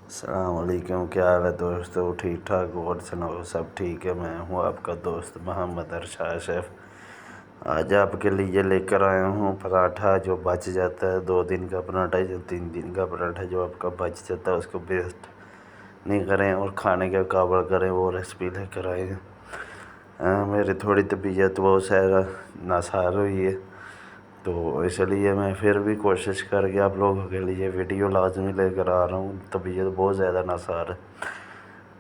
السلام علیکم، کیا حال ہے دوستو؟ ٹھیک ٹھاک؟ اور سناؤ، سب ٹھیک ہے؟ میں ہوں آپ کا دوست محمد ارشاد شیف۔ آج آپ کے لیے لے کر آیا ہوں پراٹھا جو بچ جاتا ہے، 2 دن کا پراٹھا یا 3 دن کا پراٹھا جو آپ کا بچ جاتا ہے اس کو ویسٹ نہیں کریں اور کھانے کے قابل کریں، وہ ریسپی لے کر آئے ہیں۔ میری تھوڑی طبیعت بہت زیادہ ناساز ہوئی ہے، تو اس لیے میں پھر بھی کوشش کر کے آپ لوگوں کے لیے ویڈیو لازمی لے کر آ رہا ہوں۔ طبیعت بہت زیادہ ناساز ہے،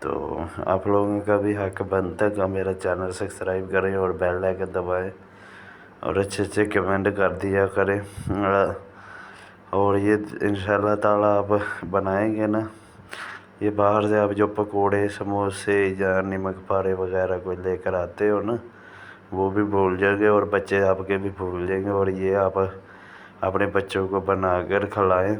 تو آپ لوگوں کا بھی حق بنتا ہے کہ میرا چینل سبسکرائب کریں اور بیل آئکن دبائیں اور اچھے کمنٹ کر دیا کریں۔ اور یہ انشاءاللہ تعالیٰ آپ بنائیں گے نا، یہ باہر سے آپ جو پکوڑے، سموسے یا نمک پارے وغیرہ کوئی لے کر آتے ہو نا، وہ بھی بھول جائیں گے اور بچے آپ کے بھی بھول جائیں گے، اور یہ آپ اپنے بچوں کو بنا کر کھلائیں۔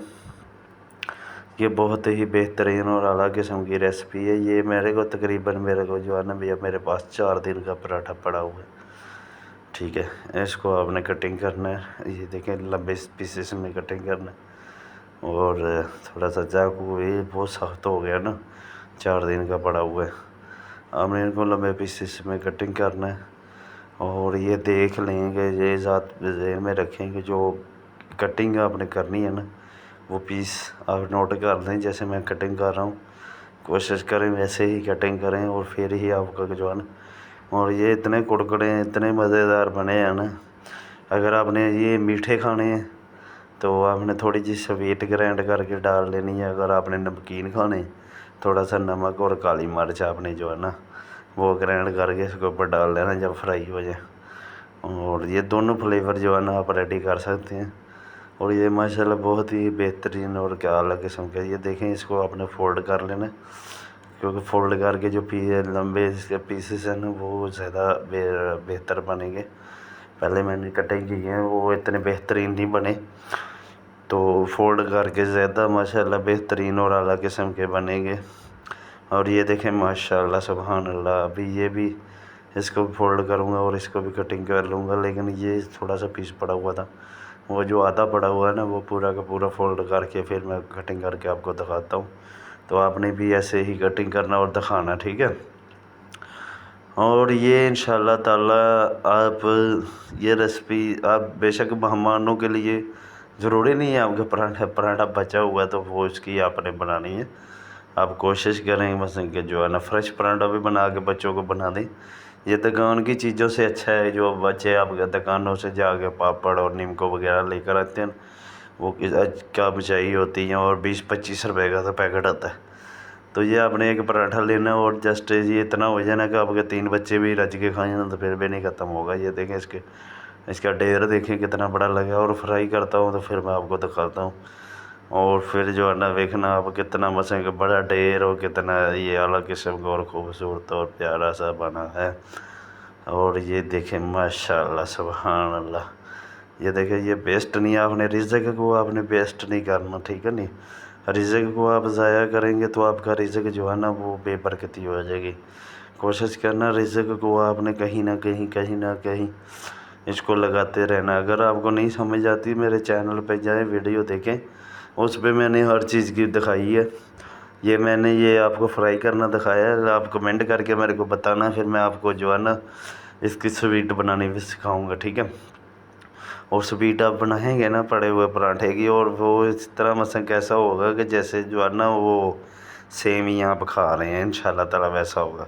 یہ بہت ہی بہترین اور اعلیٰ قسم کی ریسپی ہے۔ یہ میرے کو جو ہے نا بھیا، میرے پاس 4 دن کا پراٹھا پڑا ہوا ہے، ٹھیک ہے۔ اس کو آپ نے کٹنگ کرنا ہے، یہ دیکھیں لمبے پیسز میں کٹنگ کرنا ہے، اور تھوڑا سا چاقو یہ بہت سخت ہو گیا نا، 4 دن کا پڑا ہوا ہے۔ آپ نے ان کو لمبے پیسز میں کٹنگ کرنا ہے، اور یہ دیکھ لیں گے، یہ ذات ذہن میں رکھیں کہ جو کٹنگ آپ نے کرنی ہے نا، وہ پیس آپ نوٹ کر لیں، جیسے میں کٹنگ کر رہا ہوں کوشش کریں ویسے ہی کٹنگ کریں، اور پھر ہی آپ کا جو ہے نا، اور یہ اتنے کڑکڑے ہیں، اتنے مزیدار بنے ہیں نا۔ اگر آپ نے یہ میٹھے کھانے ہیں تو آپ نے تھوڑی جی سویٹ گرائنڈ کر کے ڈال لینی ہے۔ اگر آپ نے نمکین کھانے، تھوڑا سا نمک اور کالی مرچ آپ نے جو ہے نا وہ گرائنڈ کر کے اس کے اوپر ڈال لینا جب فرائی ہو جائے، اور یہ دونوں فلیور جو ہے نا آپ ریڈی کر سکتے ہیں۔ اور یہ ماشاءاللہ بہت ہی بہترین اور کیا اعلیٰ قسم کا، یہ دیکھیں اس کو آپ نے فولڈ کر لینا، کیونکہ فولڈ کر کے جو لمبے اس کے پیسز ہیں نا وہ زیادہ بہتر بنیں گے۔ پہلے میں نے کٹنگ کی ہیں، وہ اتنے بہترین نہیں بنے، تو فولڈ کر کے زیادہ ماشاءاللہ بہترین اور اعلیٰ قسم کے بنیں گے۔ اور یہ دیکھیں ماشاءاللہ سبحان اللہ، ابھی یہ بھی اس کو فولڈ کروں گا اور اس کو بھی کٹنگ کر لوں گا، لیکن یہ تھوڑا سا پیس پڑا ہوا تھا، وہ جو آدھا پڑا ہوا ہے نا وہ پورا کا پورا فولڈ کر کے پھر میں کٹنگ کر کے آپ کو دکھاتا ہوں۔ تو آپ نے بھی ایسے ہی کٹنگ کرنا اور دکھانا، ٹھیک ہے۔ اور یہ انشاءاللہ تعالیٰ آپ یہ ریسپی آپ بے شک مہمانوں کے لیے، ضروری نہیں ہے آپ کے پراٹھا بچا ہوا ہے تو وہ اس کی آپ نے بنانی ہے۔ آپ کوشش کریں مثلا کہ جو ہے نا فریش پراٹھا بھی بنا کے بچوں کو بنا دیں۔ یہ دکان کی چیزوں سے اچھا ہے، جو بچے آپ کے دکانوں سے جا کے پاپڑ اور نیمکو وغیرہ لے کر آتے ہیں، وہ کیا بچائی ہوتی ہیں، اور 20-25 روپے کا تو پیکٹ آتا ہے۔ تو یہ آپ نے ایک پراٹھا لینا اور جسٹ یہ اتنا ہو جائے نا کہ آپ کے 3 بچے بھی رج کے کھائیں نا تو پھر بھی نہیں ختم ہوگا۔ یہ دیکھیں اس کا ڈیر دیکھیں کتنا بڑا لگا، اور فرائی کرتا ہوں تو پھر میں آپ کو دکھاتا ہوں، اور پھر جو ہے نا دیکھنا آپ کتنا مثلا کہ بڑا ڈیر اور کتنا یہ اعلیٰ قسم کا اور خوبصورت اور پیارا سا بنا ہے۔ اور یہ دیکھیں ماشاءاللہ سبحان اللہ، یہ دیکھیں یہ ویسٹ نہیں، آپ نے رزق کو آپ نے ویسٹ نہیں کرنا، ٹھیک ہے نہیں۔ رزق کو آپ ضائع کریں گے تو آپ کا رزق جو ہے نا وہ بے برکتی ہو جائے گی۔ کوشش کرنا رزق کو آپ نے کہیں نہ کہیں اس کو لگاتے رہنا۔ اگر آپ کو نہیں سمجھ آتی میرے چینل پہ جائیں، ویڈیو دیکھیں، اس پہ میں نے ہر چیز کی دکھائی ہے۔ یہ میں نے یہ آپ کو فرائی کرنا دکھایا ہے، آپ کمنٹ کر کے میرے کو بتانا، پھر میں آپ کو جو ہے نا اس کی سویٹ بنانی بھی سکھاؤں گا، ٹھیک ہے۔ اور سویٹ آپ بنائیں گے نا پڑے ہوئے پراٹھے کی، اور وہ اس طرح مثلا کیسا ہوگا کہ جیسے جو ہے نا وہ سیویاں آپ کھا رہے ہیں، انشاءاللہ تعالیٰ ویسا ہوگا۔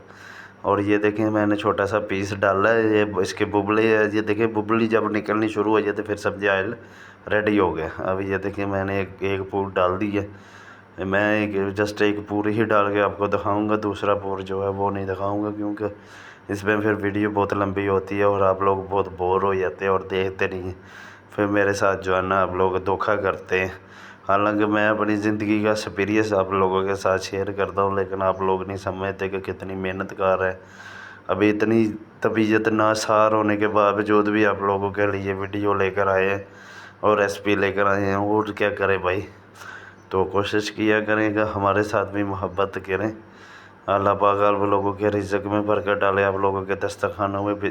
اور یہ دیکھیں میں نے چھوٹا سا پیس ڈالا ہے، یہ اس کے ببلے ہے، یہ دیکھیں ببلی جب نکلنی شروع ہو جائے تو پھر سبزی آئل ریڈی ہو گیا۔ اب یہ دیکھیں میں نے ایک پور ڈال دی ہے، میں جسٹ ایک پور ہی ڈال کے آپ کو دکھاؤں گا، دوسرا پور جو ہے وہ نہیں دکھاؤں گا، کیونکہ اس میں پھر ویڈیو بہت لمبی ہوتی ہے اور آپ لوگ بہت بور ہو جاتے ہیں اور دیکھتے نہیں ہیں، پھر میرے ساتھ جو ہے نا آپ لوگ دھوکہ کرتے ہیں۔ حالانکہ میں اپنی زندگی کا ایکسپیرینس آپ لوگوں کے ساتھ شیئر کرتا ہوں، لیکن آپ لوگ نہیں سمجھتے کہ کتنی محنت کار ہے۔ ابھی اتنی طبیعت ناساز ہونے کے باوجود بھی آپ لوگوں کے لیے ویڈیو لے کر آئے ہیں اور ریسپی لے کر آئے ہیں، اور کیا کریں بھائی۔ تو کوشش کیا کریں کہ ہمارے ساتھ بھی محبت کریں۔ اللہ پاک آپ لوگوں کے رزق میں برکت ڈالے، آپ لوگوں کے دسترخوانوں میں بھی